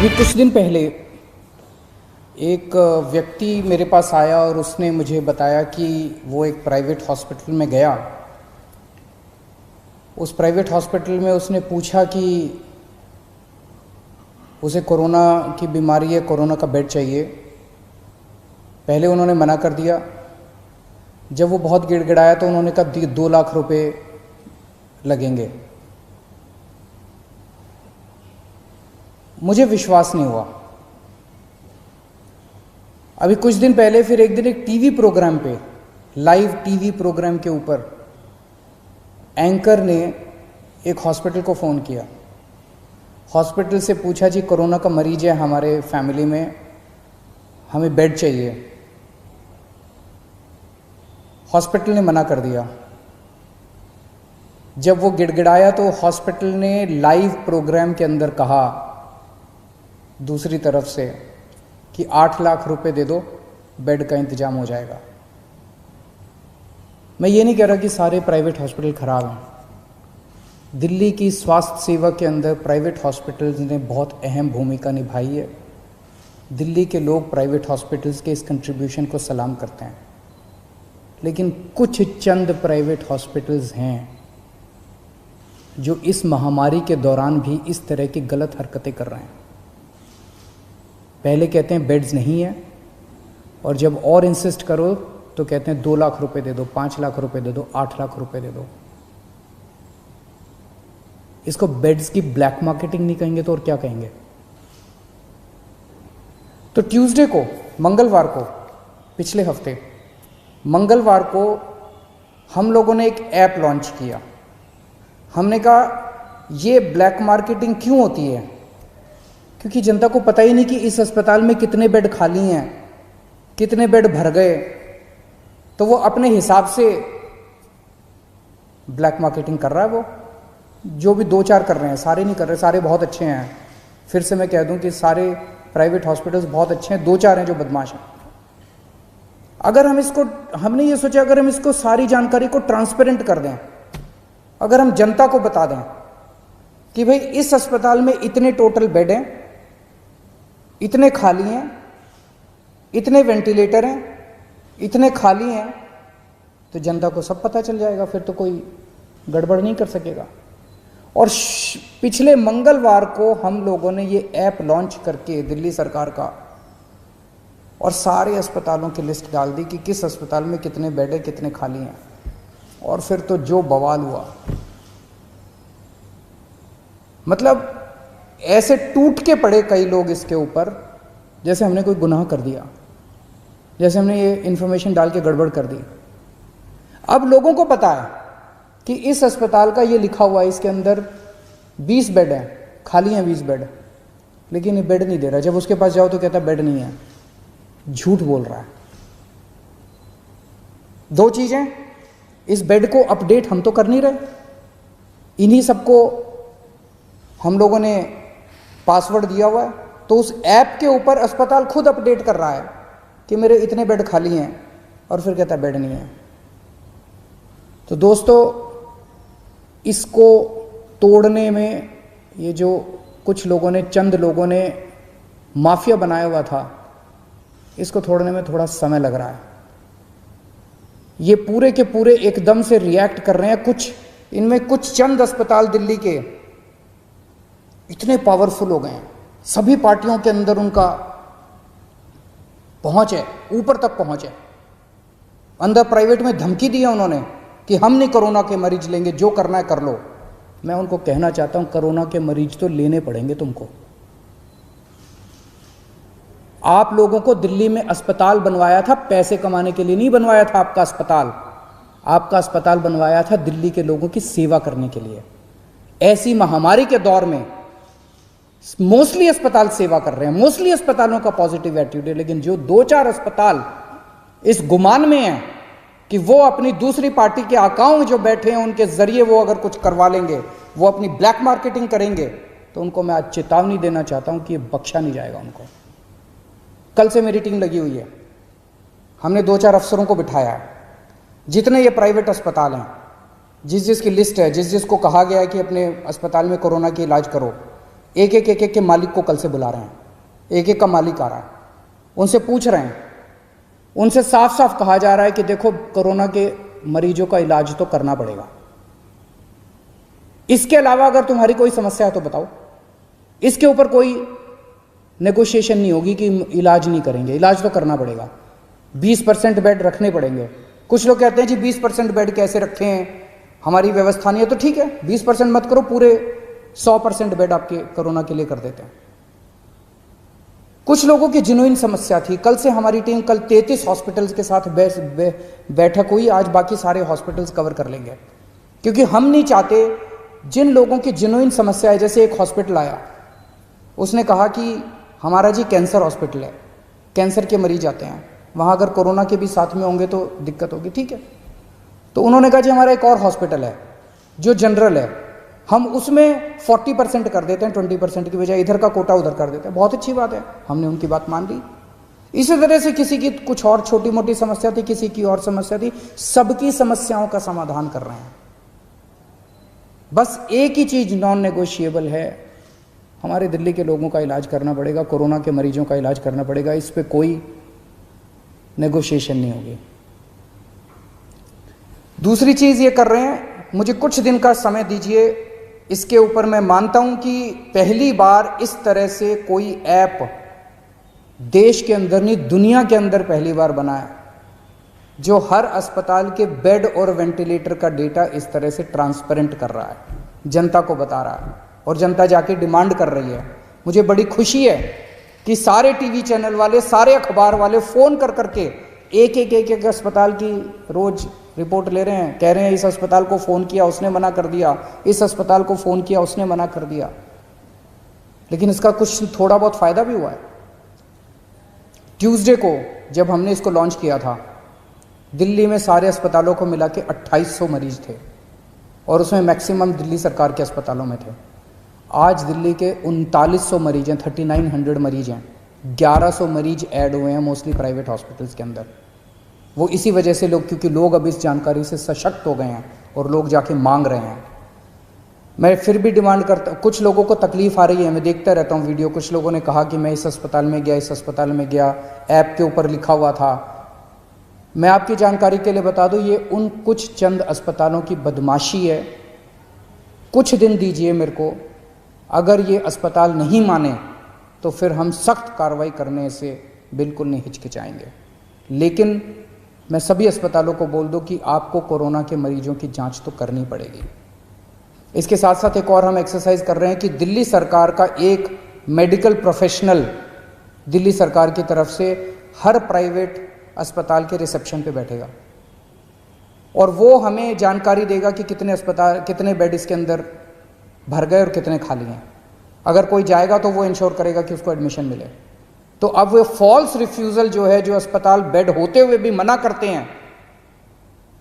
अभी कुछ दिन पहले एक व्यक्ति मेरे पास आया और उसने मुझे बताया कि वो एक प्राइवेट हॉस्पिटल में गया। उस प्राइवेट हॉस्पिटल में उसने पूछा कि उसे कोरोना की बीमारी है, कोरोना का बेड चाहिए। पहले उन्होंने मना कर दिया। जब वो बहुत गिड़गिड़ाया तो उन्होंने कहा 2 लाख रुपए लगेंगे। मुझे विश्वास नहीं हुआ। अभी कुछ दिन पहले फिर एक दिन एक टीवी प्रोग्राम पे, लाइव टीवी प्रोग्राम के ऊपर एंकर ने एक हॉस्पिटल को फ़ोन किया। हॉस्पिटल से पूछा जी कोरोना का मरीज है हमारे फैमिली में, हमें बेड चाहिए। हॉस्पिटल ने मना कर दिया। जब वो गिड़गिड़ाया तो हॉस्पिटल ने लाइव प्रोग्राम के अंदर कहा दूसरी तरफ से कि 8 लाख रुपए दे दो, बेड का इंतजाम हो जाएगा। मैं ये नहीं कह रहा कि सारे प्राइवेट हॉस्पिटल खराब हैं। दिल्ली की स्वास्थ्य सेवा के अंदर प्राइवेट हॉस्पिटल्स ने बहुत अहम भूमिका निभाई है। दिल्ली के लोग प्राइवेट हॉस्पिटल्स के इस कंट्रीब्यूशन को सलाम करते हैं। लेकिन कुछ चंद प्राइवेट हॉस्पिटल्स हैं जो इस महामारी के दौरान भी इस तरह की गलत हरकतें कर रहे हैं। पहले कहते हैं बेड्स नहीं है, और जब और इंसिस्ट करो तो कहते हैं 2 लाख रुपए दे दो, 5 लाख रुपए दे दो, 8 लाख रुपए दे दो। इसको बेड्स की ब्लैक मार्केटिंग नहीं कहेंगे तो और क्या कहेंगे। तो ट्यूसडे को, मंगलवार को, पिछले हफ्ते मंगलवार को हम लोगों ने एक ऐप लॉन्च किया। हमने कहा ये ब्लैक मार्केटिंग क्यों होती है, क्योंकि जनता को पता ही नहीं कि इस अस्पताल में कितने बेड खाली हैं, कितने बेड भर गए। तो वो अपने हिसाब से ब्लैक मार्केटिंग कर रहा है। वो जो भी 2-4 कर रहे हैं, सारे नहीं कर रहे, सारे बहुत अच्छे हैं। फिर से मैं कह दूं कि सारे प्राइवेट हॉस्पिटल्स बहुत अच्छे हैं, 2-4 हैं जो बदमाश हैं। अगर हम इसको, हमने ये सोचा अगर हम इसको सारी जानकारी को ट्रांसपेरेंट कर दें, अगर हम जनता को बता दें कि भाई इस अस्पताल में इतने टोटल बेड हैं, इतने खाली हैं, इतने वेंटिलेटर हैं, इतने खाली हैं, तो जनता को सब पता चल जाएगा। फिर तो कोई गड़बड़ नहीं कर सकेगा। और पिछले मंगलवार को हम लोगों ने ये ऐप लॉन्च करके दिल्ली सरकार का, और सारे अस्पतालों की लिस्ट डाल दी कि किस अस्पताल में कितने बेड है, कितने खाली हैं। और फिर तो जो बवाल हुआ, मतलब ऐसे टूट के पड़े कई लोग इसके ऊपर, जैसे हमने कोई गुनाह कर दिया, जैसे हमने ये इन्फॉर्मेशन डाल के गड़बड़ कर दी। अब लोगों को पता है कि इस अस्पताल का ये लिखा हुआ है, इसके अंदर 20 बेड हैं, खाली हैं 20 बेड, लेकिन ये बेड नहीं दे रहा। जब उसके पास जाओ तो कहता बेड नहीं है, झूठ बोल रहा है। 2 चीजें, इस बेड को अपडेट हम तो कर नहीं रहे, इन्हीं सबको हम लोगों ने पासवर्ड दिया हुआ है। तो उस ऐप के ऊपर अस्पताल खुद अपडेट कर रहा है कि मेरे इतने बेड खाली हैं, और फिर कहता है बेड नहीं है। तो दोस्तों, इसको तोड़ने में ये जो कुछ लोगों ने, चंद लोगों ने माफिया बनाया हुआ था, इसको तोड़ने में थोड़ा समय लग रहा है। ये पूरे के पूरे एकदम से रिएक्ट कर रहे हैं। इनमें कुछ चंद अस्पताल दिल्ली के इतने पावरफुल हो गए हैं, सभी पार्टियों के अंदर उनका पहुंच है, ऊपर तक पहुंच है। अंदर प्राइवेट में धमकी दी है उन्होंने कि हम नहीं कोरोना के मरीज लेंगे, जो करना है कर लो। मैं उनको कहना चाहता हूं, कोरोना के मरीज तो लेने पड़ेंगे तुमको। आप लोगों को दिल्ली में अस्पताल बनवाया था पैसे कमाने के लिए नहीं बनवाया था। आपका अस्पताल बनवाया था दिल्ली के लोगों की सेवा करने के लिए। ऐसी महामारी के दौर में मोस्टली अस्पताल सेवा कर रहे हैं, मोस्टली अस्पतालों का पॉजिटिव एटीट्यूड है। लेकिन जो 2-4 अस्पताल इस गुमान में हैं कि वो अपनी दूसरी पार्टी के आकाओं में जो बैठे हैं, उनके जरिए वो अगर कुछ करवा लेंगे, वो अपनी ब्लैक मार्केटिंग करेंगे, तो उनको मैं आज चेतावनी देना चाहता हूं कि ये बख्शा नहीं जाएगा उनको। कल से मेरी टीम लगी हुई है, हमने 2-4 अफसरों को बिठाया है। जितने ये प्राइवेट अस्पताल हैं, जिस जिसकी लिस्ट है, जिस जिसको कहा गया है कि अपने अस्पताल में कोरोना की इलाज करो, एक के मालिक को कल से बुला रहे हैं, एक का मालिक आ रहा है, उनसे पूछ रहे हैं, उनसे साफ साफ कहा जा रहा है कि देखो कोरोना के मरीजों का इलाज तो करना पड़ेगा, इसके अलावा अगर तुम्हारी कोई समस्या है तो बताओ। इसके ऊपर कोई नेगोशिएशन नहीं होगी कि इलाज नहीं करेंगे, इलाज तो करना पड़ेगा। 20% बेड रखने पड़ेंगे। कुछ लोग कहते हैं जी 20% बेड कैसे रखें, हमारी व्यवस्था नहीं है, तो ठीक है 20% मत करो, पूरे 100% बेड आपके कोरोना के लिए कर देते हैं। कुछ लोगों की जेन्युइन समस्या थी, कल से हमारी टीम कल 33 हॉस्पिटल्स के साथ बैठक हुई, आज बाकी सारे हॉस्पिटल्स कवर कर लेंगे, क्योंकि हम नहीं चाहते जिन लोगों की जेन्युइन समस्या है। जैसे एक हॉस्पिटल आया, उसने कहा कि हमारा जी कैंसर हॉस्पिटल है, कैंसर के मरीज आते हैं, वहाँ अगर कोरोना के भी साथ में होंगे तो दिक्कत होगी, ठीक है। तो उन्होंने कहा जी हमारा एक और हॉस्पिटल है जो जनरल है, हम उसमें 40% कर देते हैं, 20% की बजाय इधर का कोटा उधर कर देते हैं। बहुत अच्छी बात है, हमने उनकी बात मान ली। इसी तरह से किसी की कुछ और छोटी मोटी समस्या थी, किसी की और समस्या थी, सबकी समस्याओं का समाधान कर रहे हैं। बस एक ही चीज नॉन नेगोशिएबल है, हमारे दिल्ली के लोगों का इलाज करना पड़ेगा, कोरोना के मरीजों का इलाज करना पड़ेगा, इस पे कोई नेगोशिएशन नहीं होगी। दूसरी चीज ये कर रहे हैं, मुझे कुछ दिन का समय दीजिए, इसके ऊपर मैं मानता हूं कि पहली बार इस तरह से कोई ऐप देश के अंदर नहीं दुनिया के अंदर पहली बार बना है, जो हर अस्पताल के बेड और वेंटिलेटर का डेटा इस तरह से ट्रांसपेरेंट कर रहा है, जनता को बता रहा है, और जनता जाके डिमांड कर रही है। मुझे बड़ी खुशी है कि सारे टीवी चैनल वाले, सारे अखबार वाले फोन कर करके एक अस्पताल की रोज रिपोर्ट ले रहे हैं, कह रहे हैं इस अस्पताल को फोन किया उसने मना कर दिया, इस अस्पताल को फोन किया उसने मना कर दिया। लेकिन इसका कुछ थोड़ा बहुत फायदा भी हुआ है। ट्यूसडे को जब हमने इसको लॉन्च किया था, दिल्ली में सारे अस्पतालों को मिला के 2800 मरीज थे, और उसमें मैक्सिमम दिल्ली सरकार के अस्पतालों में थे। आज दिल्ली के 3900 मरीज हैं, 3900 मरीज हैं, 1100 मरीज ऐड हुए हैं मोस्टली प्राइवेट हॉस्पिटल्स के अंदर। वो इसी वजह से लोग, क्योंकि लोग अब इस जानकारी से सशक्त हो गए हैं और लोग जाके मांग रहे हैं। मैं फिर भी डिमांड करता, कुछ लोगों को तकलीफ आ रही है, मैं देखता रहता हूँ वीडियो, कुछ लोगों ने कहा कि मैं इस अस्पताल में गया, इस अस्पताल में गया, ऐप के ऊपर लिखा हुआ था। मैं आपकी जानकारी के लिए बता दूं, ये उन कुछ चंद अस्पतालों की बदमाशी है। कुछ दिन दीजिए मेरे को, अगर ये अस्पताल नहीं माने तो फिर हम सख्त कार्रवाई करने से बिल्कुल नहीं हिचकिचाएंगे। लेकिन मैं सभी अस्पतालों को बोल दूं कि आपको कोरोना के मरीजों की जांच तो करनी पड़ेगी। इसके साथ साथ एक और हम एक्सरसाइज कर रहे हैं कि दिल्ली सरकार का एक मेडिकल प्रोफेशनल दिल्ली सरकार की तरफ से हर प्राइवेट अस्पताल के रिसेप्शन पे बैठेगा, और वो हमें जानकारी देगा कि कितने अस्पताल, कितने बेड इसके अंदर भर गए और कितने खाली हैं। अगर कोई जाएगा तो वो इंश्योर करेगा कि उसको एडमिशन मिले। तो अब वो फॉल्स रिफ्यूज़ल जो है, जो अस्पताल बेड होते हुए भी मना करते हैं,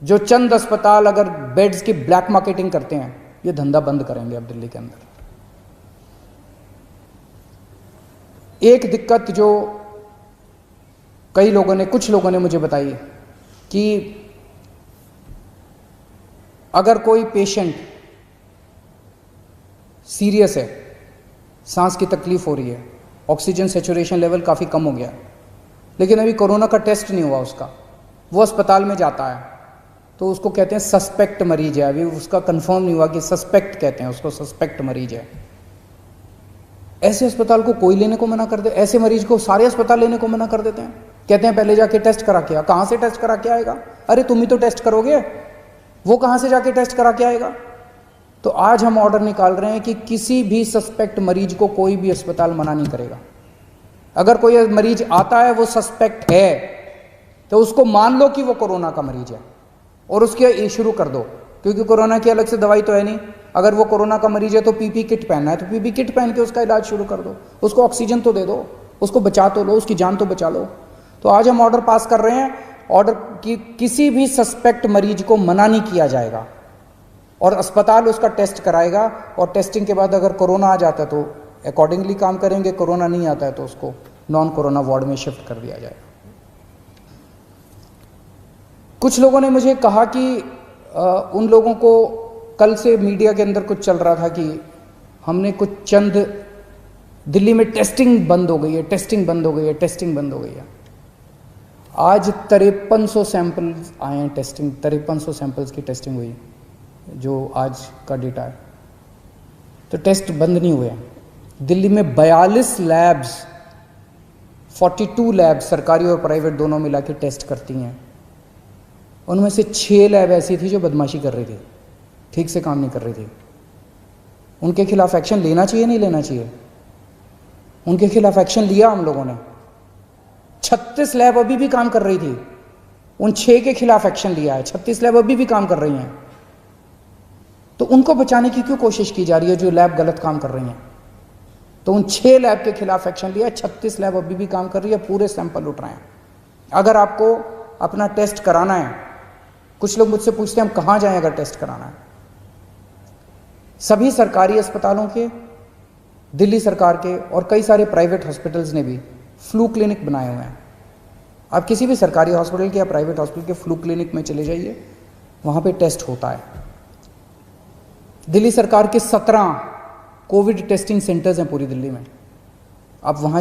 जो चंद अस्पताल अगर बेड्स की ब्लैक मार्केटिंग करते हैं, ये धंधा बंद करेंगे अब दिल्ली के अंदर। एक दिक्कत जो कई लोगों ने, कुछ लोगों ने मुझे बताई कि अगर कोई पेशेंट सीरियस है, सांस की तकलीफ हो रही है, ऑक्सीजन सेचुरेशन लेवल काफ़ी कम हो गया, लेकिन अभी कोरोना का टेस्ट नहीं हुआ उसका, वो अस्पताल में जाता है तो उसको कहते हैं सस्पेक्ट मरीज है, अभी उसका कंफर्म नहीं हुआ कि सस्पेक्ट कहते हैं उसको, सस्पेक्ट मरीज है। ऐसे अस्पताल को कोई लेने को मना कर दे, ऐसे मरीज को सारे अस्पताल लेने को मना कर देते हैं, कहते हैं पहले जाके टेस्ट करा के आ। कहाँ से टेस्ट करा के आएगा? अरे तुम ही तो टेस्ट करोगे, वो कहाँ से जाके टेस्ट करा के आएगा? तो आज हम ऑर्डर निकाल रहे हैं कि किसी भी सस्पेक्ट मरीज को कोई भी अस्पताल मना नहीं करेगा। अगर कोई मरीज आता है वो सस्पेक्ट है तो उसको मान लो कि वो कोरोना का मरीज है और उसके शुरू कर दो, क्योंकि कोरोना की अलग से दवाई तो है नहीं। अगर वो कोरोना का मरीज है तो पीपी किट पहनना है तो पीपी किट पहन के उसका इलाज शुरू कर दो, उसको ऑक्सीजन तो दे दो, उसको बचा तो लो, उसकी जान तो बचा लो। तो आज हम ऑर्डर पास कर रहे हैं, ऑर्डर कि किसी भी सस्पेक्ट मरीज को मना नहीं किया जाएगा और अस्पताल उसका टेस्ट कराएगा, और टेस्टिंग के बाद अगर कोरोना आ जाता है तो अकॉर्डिंगली काम करेंगे, कोरोना नहीं आता है तो उसको नॉन कोरोना वार्ड में शिफ्ट कर दिया जाएगा। कुछ लोगों ने मुझे कहा कि उन लोगों को, कल से मीडिया के अंदर कुछ चल रहा था कि हमने कुछ चंद दिल्ली में टेस्टिंग बंद हो गई है, टेस्टिंग बंद हो गई है, टेस्टिंग बंद हो गई है। आज 5300 सैंपल आए हैं टेस्टिंग, 5300 सैंपल्स की टेस्टिंग हुई जो आज का डेटा है। तो टेस्ट बंद नहीं हुए हैं। दिल्ली में 42 लैब्स, 42 लैब्स सरकारी और प्राइवेट दोनों मिला के टेस्ट करती हैं। उनमें से 6 लैब ऐसी थी जो बदमाशी कर रही थी, ठीक से काम नहीं कर रही थी। उनके खिलाफ एक्शन लेना चाहिए, नहीं लेना चाहिए? उनके खिलाफ एक्शन लिया हम लोगों ने। 36 लैब अभी भी काम कर रही थी, उन 6 के खिलाफ एक्शन लिया है। 36 लैब अभी भी काम कर रही हैं। तो उनको बचाने की क्यों कोशिश की जा रही है जो लैब गलत काम कर रही हैं? तो उन 6 लैब के खिलाफ एक्शन लिया, 36 लैब अभी भी काम कर रही है, पूरे सैंपल उठ रहे हैं। अगर आपको अपना टेस्ट कराना है, कुछ लोग मुझसे पूछते हैं हम कहाँ जाएं अगर टेस्ट कराना है। सभी सरकारी अस्पतालों के, दिल्ली सरकार के और कई सारे प्राइवेट हॉस्पिटल्स ने भी फ्लू क्लिनिक बनाए हुए हैं। आप किसी भी सरकारी हॉस्पिटल के या प्राइवेट हॉस्पिटल के फ्लू क्लिनिक में चले जाइए, वहाँ पे टेस्ट होता है। दिल्ली सरकार के 17 कोविड टेस्टिंग सेंटर्स हैं पूरी दिल्ली में। आप वहाँ